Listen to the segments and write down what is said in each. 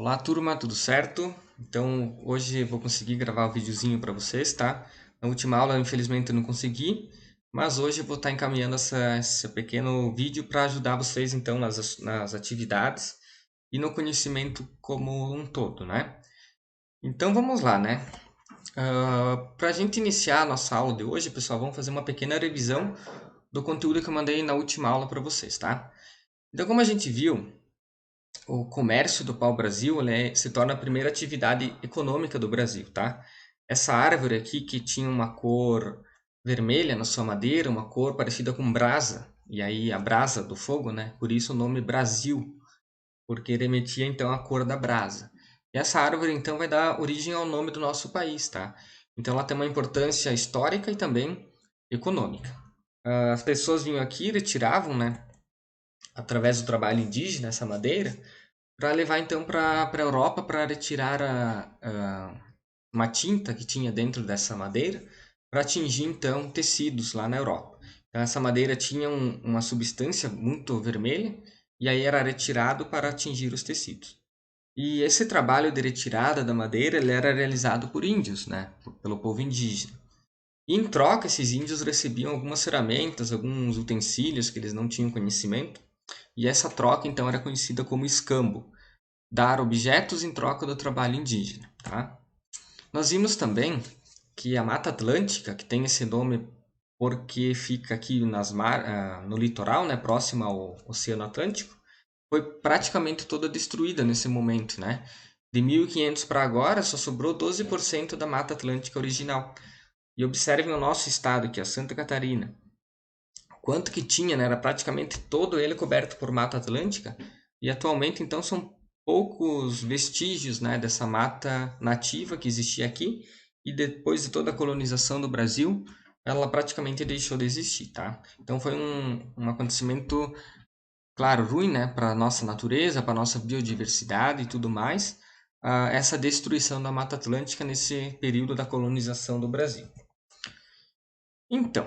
Olá, turma, tudo certo? Então, hoje eu vou conseguir gravar o videozinho para vocês, tá? Na última aula, infelizmente, eu não consegui, mas hoje eu vou estar encaminhando esse pequeno vídeo para ajudar vocês, então, nas atividades e no conhecimento como um todo, né? Então, vamos lá, né? Para a gente iniciar a nossa aula de hoje, pessoal, vamos fazer uma pequena revisão do conteúdo que eu mandei na última aula para vocês, tá? Então, como a gente viu, o comércio do pau-brasil se torna a primeira atividade econômica do Brasil, tá? Essa árvore aqui que tinha uma cor vermelha na sua madeira, uma cor parecida com brasa, e aí a brasa do fogo, né? Por isso o nome Brasil, porque remetia então à cor da brasa. E essa árvore então vai dar origem ao nome do nosso país, tá? Então ela tem uma importância histórica e também econômica. As pessoas vinham aqui e retiravam, né, através do trabalho indígena, essa madeira, para levar então para a Europa para retirar uma tinta que tinha dentro dessa madeira para atingir então tecidos lá na Europa. Então, essa madeira tinha uma substância muito vermelha e aí era retirado para atingir os tecidos. E esse trabalho de retirada da madeira ele era realizado por índios, né, pelo povo indígena. E em troca, esses índios recebiam algumas ferramentas, alguns utensílios que eles não tinham conhecimento, e essa troca então era conhecida como escambo, dar objetos em troca do trabalho indígena, tá? Nós vimos também que a Mata Atlântica, que tem esse nome porque fica aqui no litoral, né, próximo ao Oceano Atlântico, foi praticamente toda destruída nesse momento, né? De 1500 para agora, só sobrou 12% da Mata Atlântica original. E observem o nosso estado aqui, a Santa Catarina. Quanto que tinha, né? Era praticamente todo ele coberto por Mata Atlântica. E atualmente, então, são poucos vestígios, né, dessa mata nativa que existia aqui. E depois de toda a colonização do Brasil, ela praticamente deixou de existir, tá? Então foi um acontecimento, claro, ruim, né, para a nossa natureza, para a nossa biodiversidade e tudo mais, essa destruição da Mata Atlântica nesse período da colonização do Brasil. Então,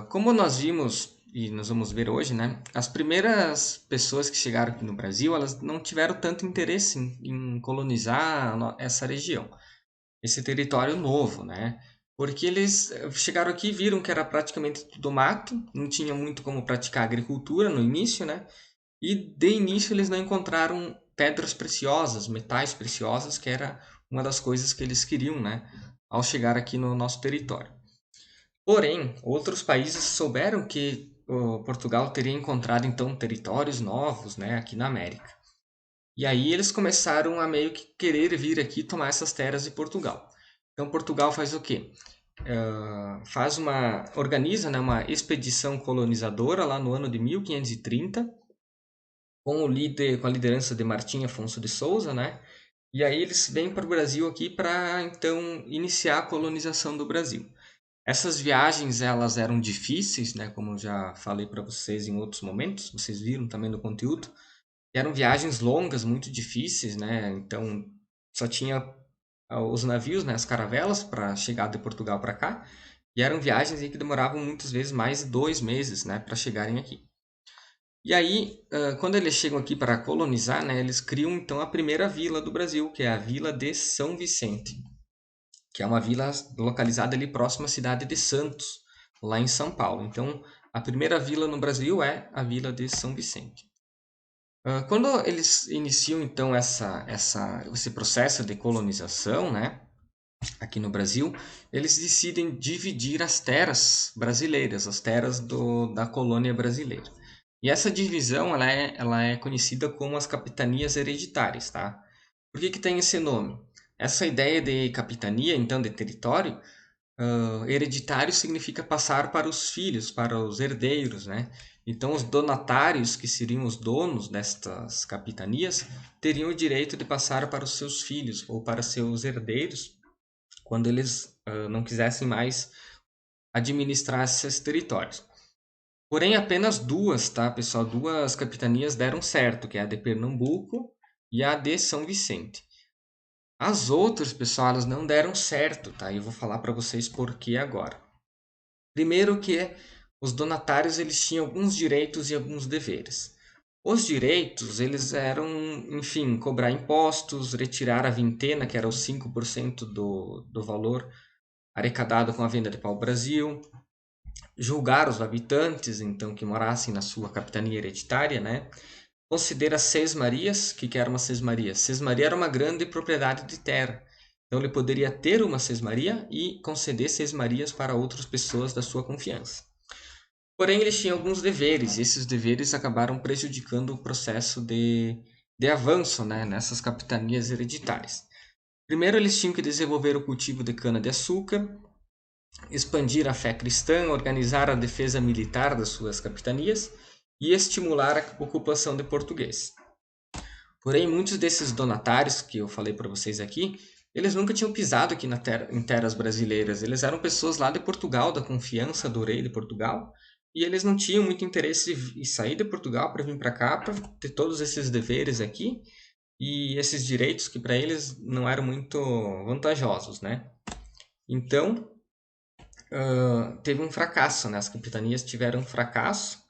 como nós vimos e nós vamos ver hoje, né, as primeiras pessoas que chegaram aqui no Brasil, elas não tiveram tanto interesse em colonizar essa região, esse território novo, né? Porque eles chegaram aqui e viram que era praticamente tudo mato, não tinha muito como praticar agricultura no início, né? E de início eles não encontraram pedras preciosas, metais preciosos, que era uma das coisas que eles queriam, né? Ao chegar aqui no nosso território. Porém, outros países souberam que Portugal teria encontrado então territórios novos, né, aqui na América. E aí eles começaram a meio que querer vir aqui tomar essas terras de Portugal. Então Portugal faz o quê? Organiza, né, uma expedição colonizadora lá no ano de 1530, com a liderança de Martim Afonso de Souza, né? E aí eles vêm para o Brasil aqui para então iniciar a colonização do Brasil. Essas viagens elas eram difíceis, né? Como eu já falei para vocês em outros momentos, vocês viram também no conteúdo. Eram viagens longas, muito difíceis, né? Então só tinha os navios, né? As caravelas para chegar de Portugal para cá. E eram viagens aí que demoravam muitas vezes mais de 2 meses, né? Para chegarem aqui. E aí, quando eles chegam aqui para colonizar, né? Eles criam então a primeira vila do Brasil, que é a Vila de São Vicente, que é uma vila localizada ali próximo à cidade de Santos, lá em São Paulo. Então, a primeira vila no Brasil é a Vila de São Vicente. Quando eles iniciam então esse processo de colonização, né, aqui no Brasil, eles decidem dividir as terras brasileiras, as terras da colônia brasileira. E essa divisão ela é conhecida como as capitanias hereditárias, tá? Por que tem esse nome? Essa ideia de capitania, então, de território, hereditário significa passar para os filhos, para os herdeiros, né? Então, os donatários, que seriam os donos destas capitanias, teriam o direito de passar para os seus filhos ou para seus herdeiros quando eles não quisessem mais administrar esses territórios. Porém, apenas duas, tá, pessoal? Duas capitanias deram certo, que é a de Pernambuco e a de São Vicente. As outras, pessoal, elas não deram certo, tá? E eu vou falar para vocês por que agora. Primeiro que os donatários eles tinham alguns direitos e alguns deveres. Os direitos, eles eram, enfim, cobrar impostos, retirar a vintena, que era os 5% do valor arrecadado com a venda de pau-brasil, julgar os habitantes, então, que morassem na sua capitania hereditária, né? Considera sesmarias. O que era uma sesmaria? Sesmaria era uma grande propriedade de terra. Então ele poderia ter uma sesmaria e conceder sesmarias para outras pessoas da sua confiança. Porém, eles tinham alguns deveres, e esses deveres acabaram prejudicando o processo de avanço, né, nessas capitanias hereditárias. Primeiro, eles tinham que desenvolver o cultivo de cana-de-açúcar, expandir a fé cristã, organizar a defesa militar das suas capitanias e estimular a ocupação de português. Porém, muitos desses donatários que eu falei para vocês aqui, eles nunca tinham pisado aqui em terras brasileiras. Eles eram pessoas lá de Portugal, da confiança do rei de Portugal, e eles não tinham muito interesse em sair de Portugal para vir para cá, para ter todos esses deveres aqui e esses direitos que para eles não eram muito vantajosos, né? Então, teve um fracasso, né? As capitanias tiveram um fracasso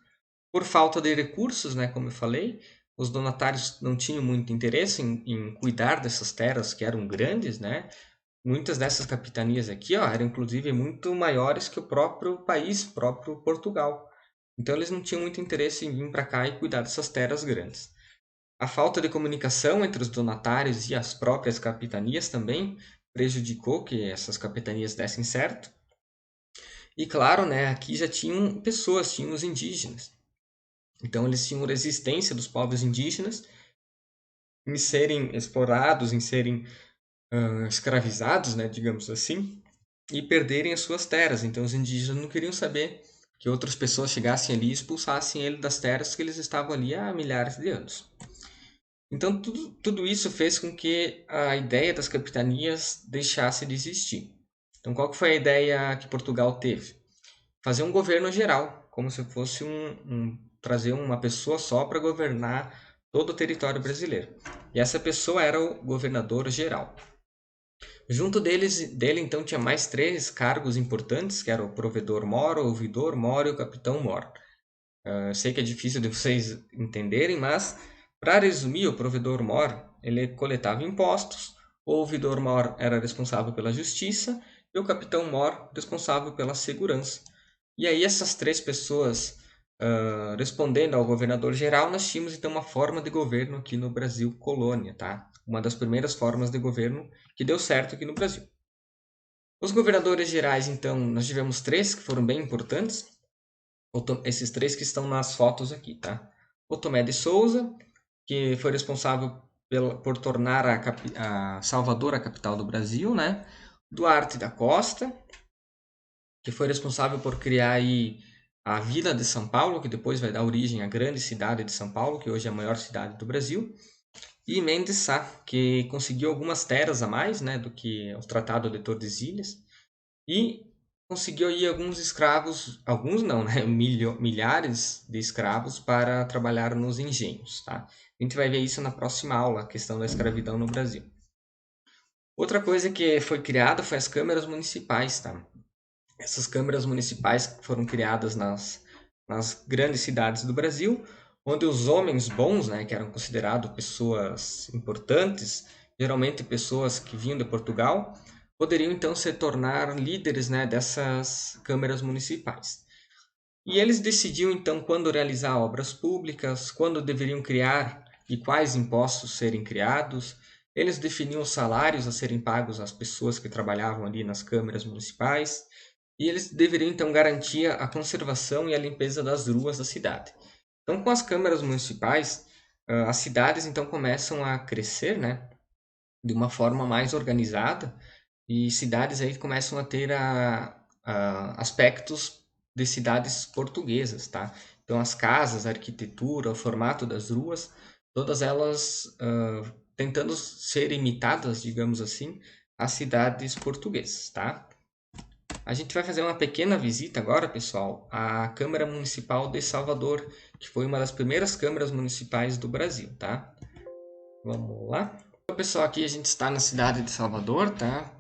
por falta de recursos, né? Como eu falei, os donatários não tinham muito interesse em cuidar dessas terras que eram grandes, né? Muitas dessas capitanias aqui, ó, eram inclusive muito maiores que o próprio país, próprio Portugal. Então eles não tinham muito interesse em vir para cá e cuidar dessas terras grandes. A falta de comunicação entre os donatários e as próprias capitanias também prejudicou que essas capitanias dessem certo. E claro, né, aqui já tinham pessoas, tinham os indígenas. Então eles tinham resistência dos povos indígenas em serem explorados, em serem escravizados, né, digamos assim, e perderem as suas terras. Então os indígenas não queriam saber que outras pessoas chegassem ali e expulsassem ele das terras que eles estavam ali há milhares de anos. Então tudo isso fez com que a ideia das capitanias deixasse de existir. Então qual que foi a ideia que Portugal teve? Fazer um governo geral, como se fosse trazer uma pessoa só para governar todo o território brasileiro. E essa pessoa era o governador geral. Junto dele então tinha mais três cargos importantes, que era o provedor-mor, o ouvidor-mor e o capitão-mor. Eu sei que é difícil de vocês entenderem, mas para resumir, o provedor-mor ele coletava impostos, o ouvidor-mor era responsável pela justiça e o capitão-mor responsável pela segurança. E aí essas três pessoas respondendo ao governador geral, nós tínhamos então uma forma de governo aqui no Brasil colônia, tá? Uma das primeiras formas de governo que deu certo aqui no Brasil. Os governadores gerais, então, nós tivemos três que foram bem importantes. Esses três que estão nas fotos aqui, tá? O Tomé de Souza, que foi responsável por tornar a Salvador a capital do Brasil, né? Duarte da Costa, que foi responsável por criar aí a Vila de São Paulo, que depois vai dar origem à grande cidade de São Paulo, que hoje é a maior cidade do Brasil. E Mendes Sá, que conseguiu algumas terras a mais, né, do que o Tratado de Tordesilhas, e conseguiu aí alguns escravos, alguns não, né, milhares de escravos para trabalhar nos engenhos, tá? A gente vai ver isso na próxima aula, a questão da escravidão no Brasil. Outra coisa que foi criada foi as câmaras municipais, tá? Essas câmaras municipais foram criadas nas grandes cidades do Brasil, onde os homens bons, né, que eram considerados pessoas importantes, geralmente pessoas que vinham de Portugal, poderiam então se tornar líderes, né, dessas câmaras municipais. E eles decidiam então quando realizar obras públicas, quando deveriam criar e quais impostos serem criados. Eles definiam os salários a serem pagos às pessoas que trabalhavam ali nas câmaras municipais. E eles deveriam então garantir a conservação e a limpeza das ruas da cidade. Então, com as câmaras municipais, as cidades então começam a crescer, né, de uma forma mais organizada e cidades aí começam a ter aspectos de cidades portuguesas, tá? Então, as casas, a arquitetura, o formato das ruas, todas elas tentando ser imitadas, digamos assim, às cidades portuguesas, tá? A gente vai fazer uma pequena visita agora, pessoal, à Câmara Municipal de Salvador, que foi uma das primeiras câmaras municipais do Brasil, tá? Vamos lá. Então, pessoal, aqui a gente está na cidade de Salvador, tá?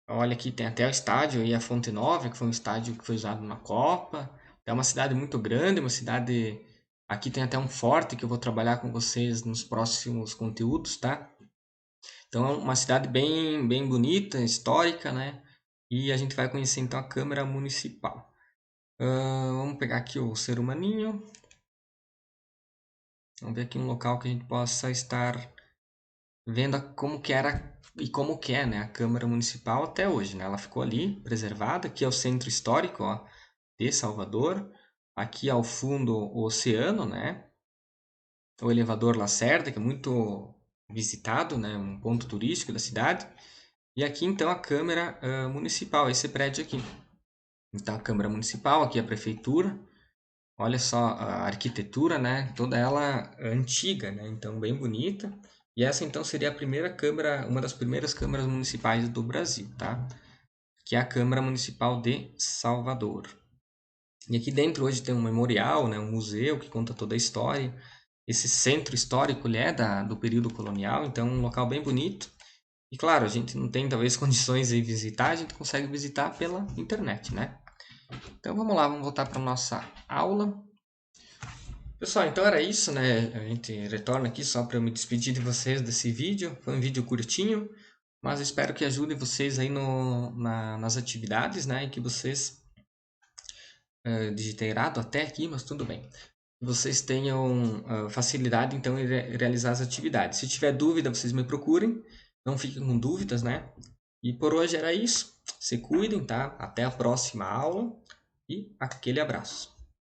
Olha aqui, tem até o estádio aí, a Fonte Nova, que foi um estádio que foi usado na Copa. É uma cidade muito grande, uma cidade Aqui tem até um forte que eu vou trabalhar com vocês nos próximos conteúdos, tá? Então é uma cidade bem bonita, histórica, né? E a gente vai conhecer então a Câmara Municipal. Vamos pegar aqui o ser humaninho. Vamos ver aqui um local que a gente possa estar vendo como que era e como que é, né, a Câmara Municipal até hoje, né? Ela ficou ali, preservada. Aqui é o centro histórico, ó, de Salvador. Aqui ao fundo o oceano, né? O elevador Lacerda, que é muito visitado, né? Um ponto turístico da cidade. E aqui então a Câmara Municipal, esse prédio aqui. Então a Câmara Municipal, aqui a Prefeitura. Olha só a arquitetura, né? Toda ela antiga, né? Então bem bonita. E essa então seria a primeira câmara, uma das primeiras câmaras municipais do Brasil, tá? Que é a Câmara Municipal de Salvador. E aqui dentro hoje tem um memorial, né? Um museu que conta toda a história. Esse centro histórico ele é do período colonial, então é um local bem bonito. E claro, a gente não tem talvez condições de visitar, a gente consegue visitar pela internet, né? Então vamos lá, vamos voltar para nossa aula. Pessoal, então era isso, né? A gente retorna aqui só para me despedir de vocês desse vídeo. Foi um vídeo curtinho, mas espero que ajude vocês aí nas atividades, né? E que vocês digitei errado até aqui, mas tudo bem. Vocês tenham facilidade então em realizar as atividades. Se tiver dúvida, vocês me procurem. Não fiquem com dúvidas, né? E por hoje era isso. Se cuidem, tá? Até a próxima aula e aquele abraço.